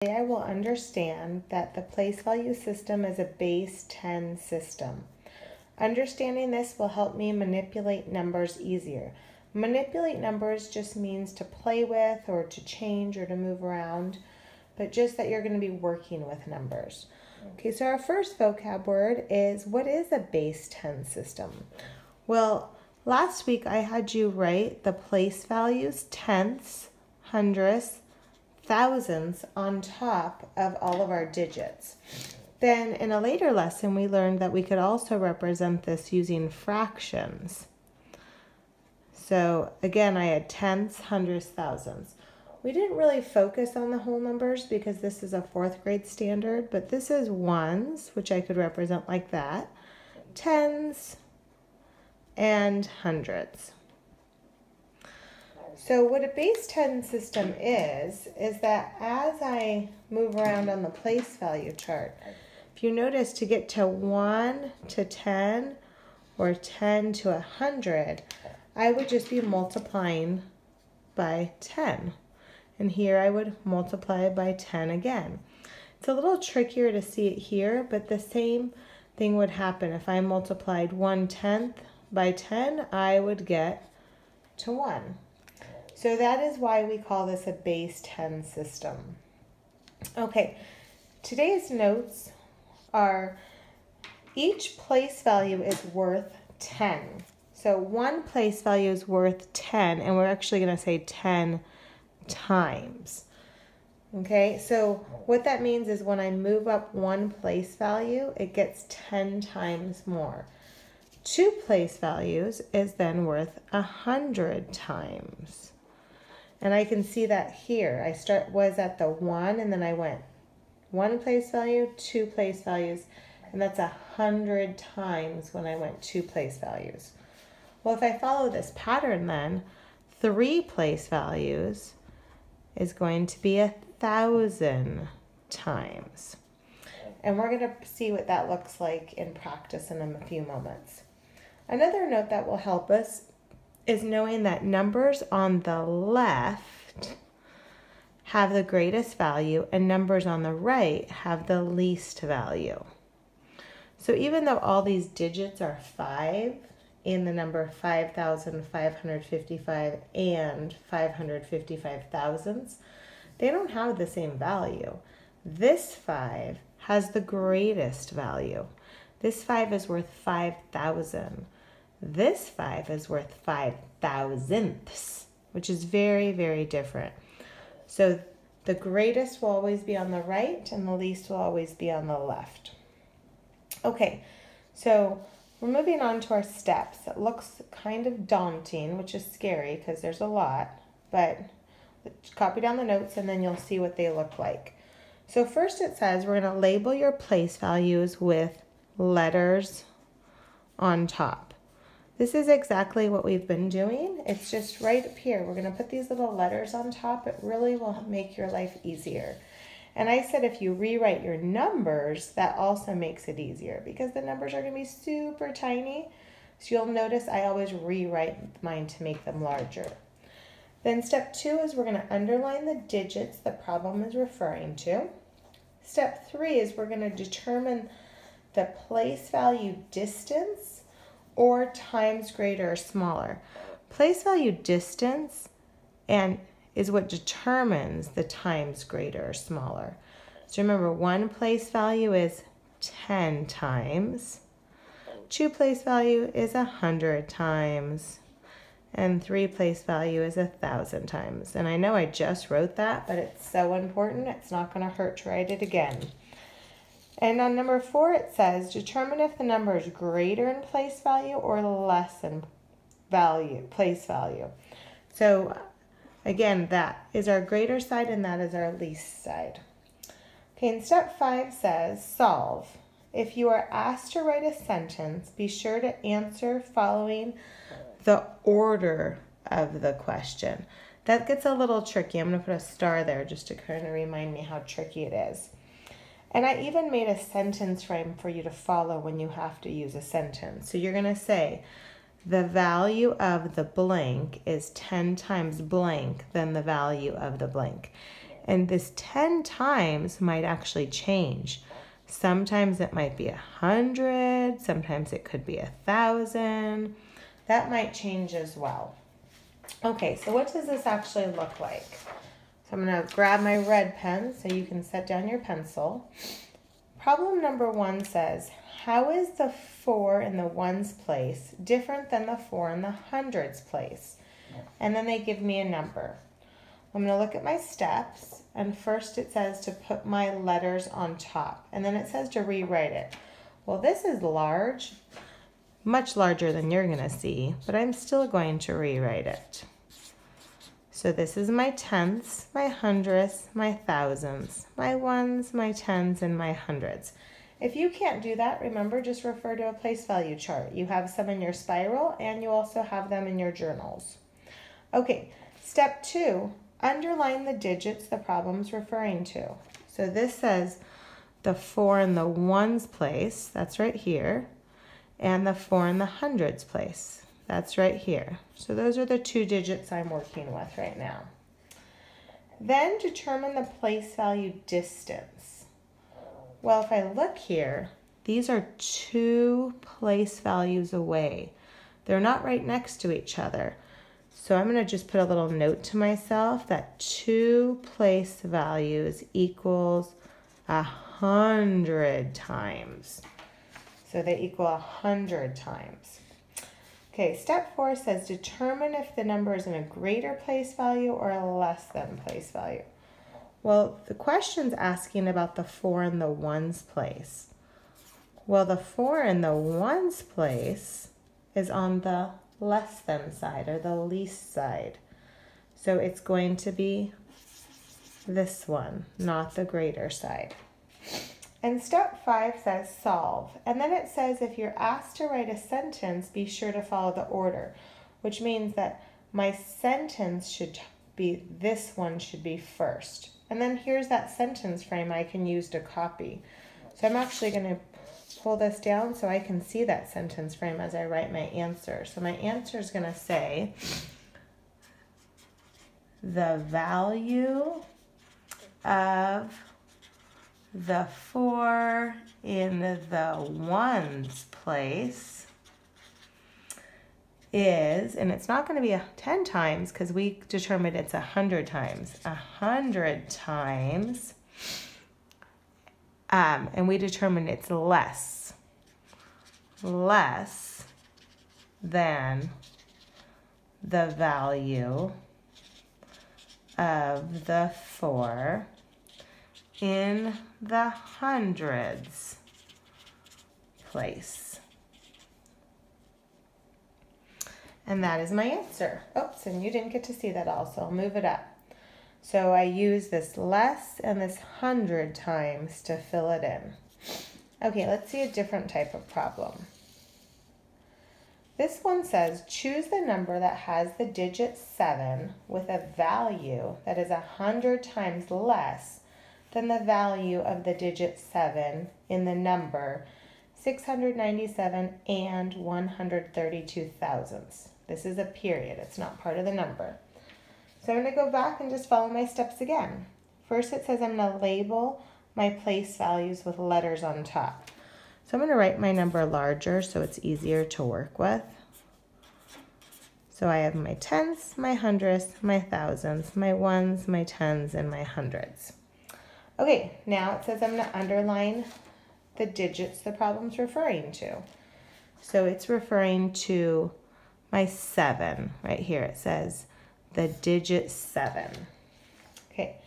I will understand that the place value system is a base 10 system. Understanding this will help me manipulate numbers easier. Manipulate numbers just means to play with or to change or to move around, but just that you're going to be working with numbers. Okay, so our first vocab word is, what is a base 10 system? Well, last week I had you write the place values, tenths, hundredths, thousands on top of all of our digits. Then in a later lesson, we learned that we could also represent this using fractions. So again, I had tenths, hundredths, thousands. We didn't really focus on the whole numbers because this is a 4th grade standard, but this is ones, which I could represent like that, tens, and hundreds. So what a base 10 system is that as I move around on the place value chart, if you notice, to get to 1 to 10 or 10 to 100, I would just be multiplying by 10. And here I would multiply by 10 again. It's a little trickier to see it here, but the same thing would happen. If I multiplied 1/10 by 10, I would get to 1. So that is why we call this a base 10 system. Okay, today's notes are each place value is worth 10. So one place value is worth 10, and we're actually going to say 10 times. Okay, so what that means is when I move up one place value, it gets 10 times more. 2 place values is then worth 100 times. And I can see that here. I was at the 1, and then I went 1 place value, 2 place values, and that's 100 times when I went 2 place values. Well, if I follow this pattern then, 3 place values is going to be 1,000 times. And we're going to see what that looks like in practice in a few moments. Another note that will help us is knowing that numbers on the left have the greatest value and numbers on the right have the least value. So even though all these digits are 5 in the number 5,555 and 555 thousandths, they don't have the same value. This 5 has the greatest value. This 5 is worth 5,000. This 5 is worth 5 thousandths, which is very, very different. So the greatest will always be on the right and the least will always be on the left. Okay, so we're moving on to our steps. It looks kind of daunting, which is scary because there's a lot, but copy down the notes and then you'll see what they look like. So first it says we're going to label your place values with letters on top. This is exactly what we've been doing. It's just right up here. We're going to put these little letters on top. It really will make your life easier. And I said if you rewrite your numbers, that also makes it easier because the numbers are going to be super tiny. So you'll notice I always rewrite mine to make them larger. Then step 2 is we're going to underline the digits the problem is referring to. Step 3 is we're going to determine the place value distance or times greater or smaller. Place value distance is what determines the times greater or smaller. So remember, 1 place value is 10 times, 2 place value is 100 times, and 3 place value is 1,000 times. And I know I just wrote that, but it's so important, it's not going to hurt to write it again. And on number 4, it says, determine if the number is greater in place value or less in place value. So again, that is our greater side and that is our least side. Okay, and step 5 says, solve. If you are asked to write a sentence, be sure to answer following the order of the question. That gets a little tricky. I'm going to put a star there just to kind of remind me how tricky it is. And I even made a sentence frame for you to follow when you have to use a sentence. So you're going to say, the value of the blank is 10 times blank than the value of the blank. And this 10 times might actually change. Sometimes it might be 100, sometimes it could be 1,000. That might change as well. Okay, so what does this actually look like? So I'm going to grab my red pen so you can set down your pencil. Problem number 1 says, how is the 4 in the ones place different than the 4 in the hundreds place? And then they give me a number. I'm going to look at my steps, and first it says to put my letters on top, and then it says to rewrite it. Well, this is large, much larger than you're going to see, but I'm still going to rewrite it. So this is my tenths, my hundredths, my thousands, my ones, my tens, and my hundreds. If you can't do that, remember, just refer to a place value chart. You have some in your spiral, and you also have them in your journals. Okay, step 2, underline the digits the problem's referring to. So this says the 4 in the ones place, that's right here, and the 4 in the hundreds place, that's right here. So those are the 2 digits I'm working with right now. Then determine the place value distance. Well, if I look here, these are 2 place values away. They're not right next to each other. So I'm going to just put a little note to myself that 2 place values equals 100 times. So they equal 100 times. Okay, step 4 says determine if the number is in a greater place value or a less than place value. Well, the question's asking about the 4 in the ones place. Well, the 4 in the ones place is on the less than side, or the least side. So it's going to be this one, not the greater side. And step 5 says solve. And then it says if you're asked to write a sentence, be sure to follow the order, which means that my sentence should be, this one should be first. And then here's that sentence frame I can use to copy. So I'm actually going to pull this down so I can see that sentence frame as I write my answer. So my answer is going to say, the value of the 4 in the ones place is, and it's not going to be 10 times because we determined it's 100 times. 100 times. And we determined it's less than the value of the 4 in the hundreds place. And that is my answer. Oops, and you didn't get to see that all, so I'll move it up. So I use this less and this 100 times to fill it in. Okay, let's see a different type of problem. This one says, choose the number that has the digit 7 with a value that is 100 times less than the value of the digit 7 in the number 697 and 132 thousandths. This is a period, it's not part of the number. So I'm going to go back and just follow my steps again. First it says I'm going to label my place values with letters on top. So I'm going to write my number larger so it's easier to work with. So I have my tenths, my hundredths, my thousands, my ones, my tens, and my hundreds. Okay, now it says I'm going to underline the digits the problem's referring to. So it's referring to my 7 right here. It says the digit 7. Okay,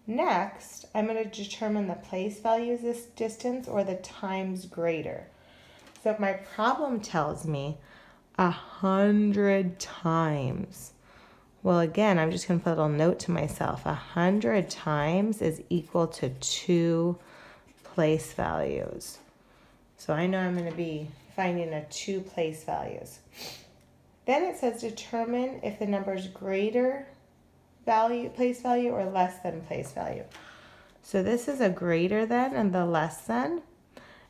next I'm going to determine the place value of this distance or the times greater. So if my problem tells me 100 times, well, again, I'm just going to put a little note to myself. 100 times is equal to 2 place values. So I know I'm going to be finding 2 place values. Then it says determine if the number is greater value, place value, or less than place value. So this is a greater than and the less than,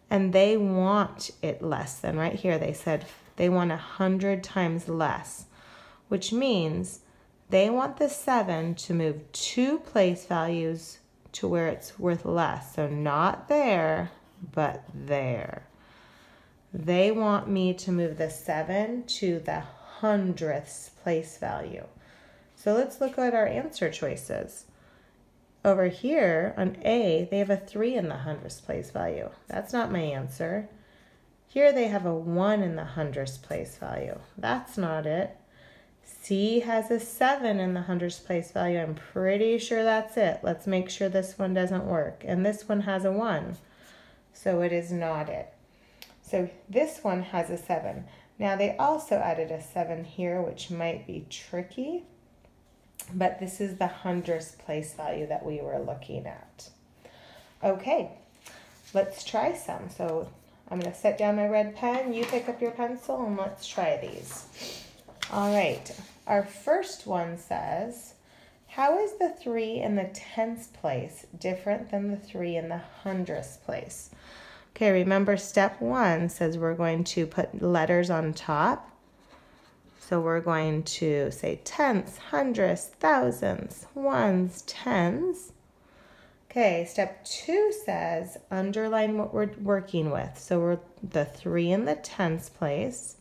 and they want it less than. Right here they said they want 100 times less, which means They want the 7 to move 2 place values to where it's worth less. So not there, but there. They want me to move the 7 to the hundredths place value. So let's look at our answer choices. Over here on A, they have a 3 in the hundredths place value. That's not my answer. Here they have a 1 in the hundredths place value. That's not it. C has a 7 in the hundredths place value. I'm pretty sure that's it. Let's make sure this one doesn't work. And this one has a 1. So it is not it. So this one has a 7. Now they also added a 7 here, which might be tricky. But this is the hundredths place value that we were looking at. Okay, let's try some. So I'm going to set down my red pen, you pick up your pencil, and let's try these. All right, our first one says, how is the 3 in the tenths place different than the 3 in the hundredths place? Okay, remember step 1 says we're going to put letters on top. So we're going to say tenths, hundredths, thousands, ones, tens. Okay, step 2 says underline what we're working with. So we're the 3 in the tenths place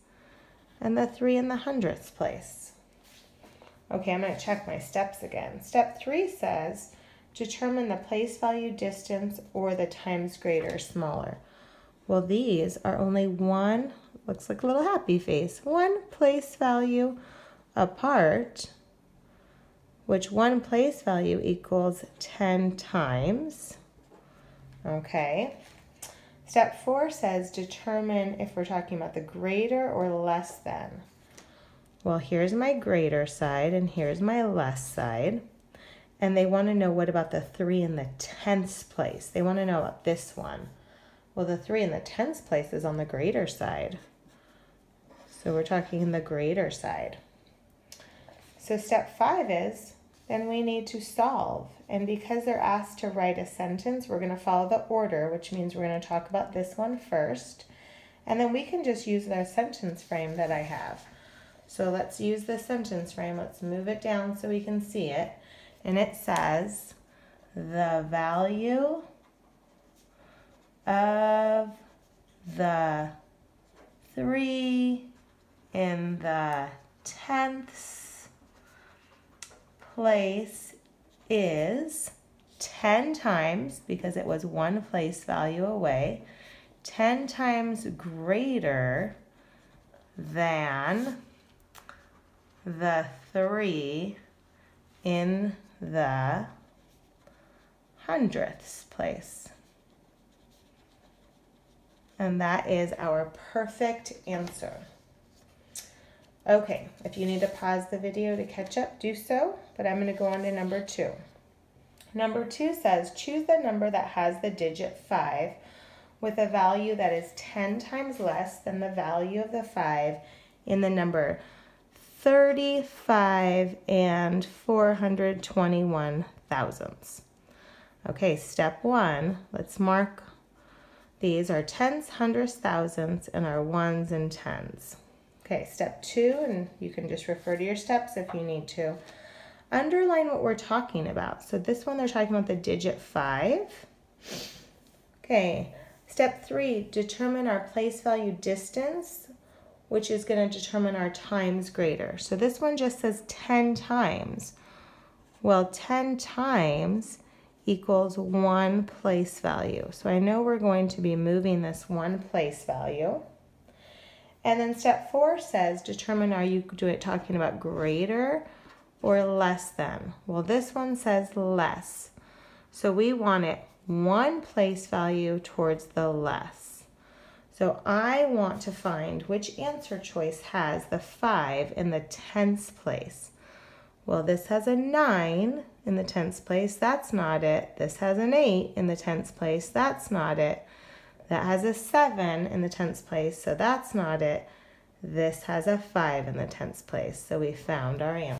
and the 3 in the hundredths place. Okay, I'm going to check my steps again. Step 3 says determine the place value distance or the times greater or smaller. Well, these are only one, looks like a little happy face, one place value apart, which one place value equals 10 times. Okay. Step 4 says determine if we're talking about the greater or less than. Well, here's my greater side and here's my less side. And they want to know what about the 3 in the tenths place. They want to know about this one. Well, the 3 in the tenths place is on the greater side. So we're talking the greater side. So step 5 is, then we need to solve. And because they're asked to write a sentence, we're going to follow the order, which means we're going to talk about this one first. And then we can just use the sentence frame that I have. So let's use the sentence frame. Let's move it down so we can see it. And it says, the value of the 3 in the tenths place is 10 times, because it was one place value away, 10 times greater than the 3 in the hundredths place. And that is our perfect answer. Okay, if you need to pause the video to catch up, do so, but I'm going to go on to number 2. Number 2 says, choose the number that has the digit 5 with a value that is 10 times less than the value of the 5 in the number 35 and 421 thousandths. Okay, step 1, let's mark these are tenths, hundredths, thousandths, and our ones and tens. Okay, step 2, and you can just refer to your steps if you need to. Underline what we're talking about. So this one, they're talking about the digit 5. Okay, step 3, determine our place value distance, which is going to determine our times greater. So this one just says 10 times. Well, 10 times equals one place value. So I know we're going to be moving this one place value. And then step 4 says, determine are you talking about greater or less than? Well, this one says less. So we want it one place value towards the less. So I want to find which answer choice has the 5 in the tenths place. Well, this has a 9 in the tenths place. That's not it. This has an 8 in the tenths place. That's not it. That has a 7 in the tenths place, so that's not it. This has a 5 in the tenths place, so we found our answer.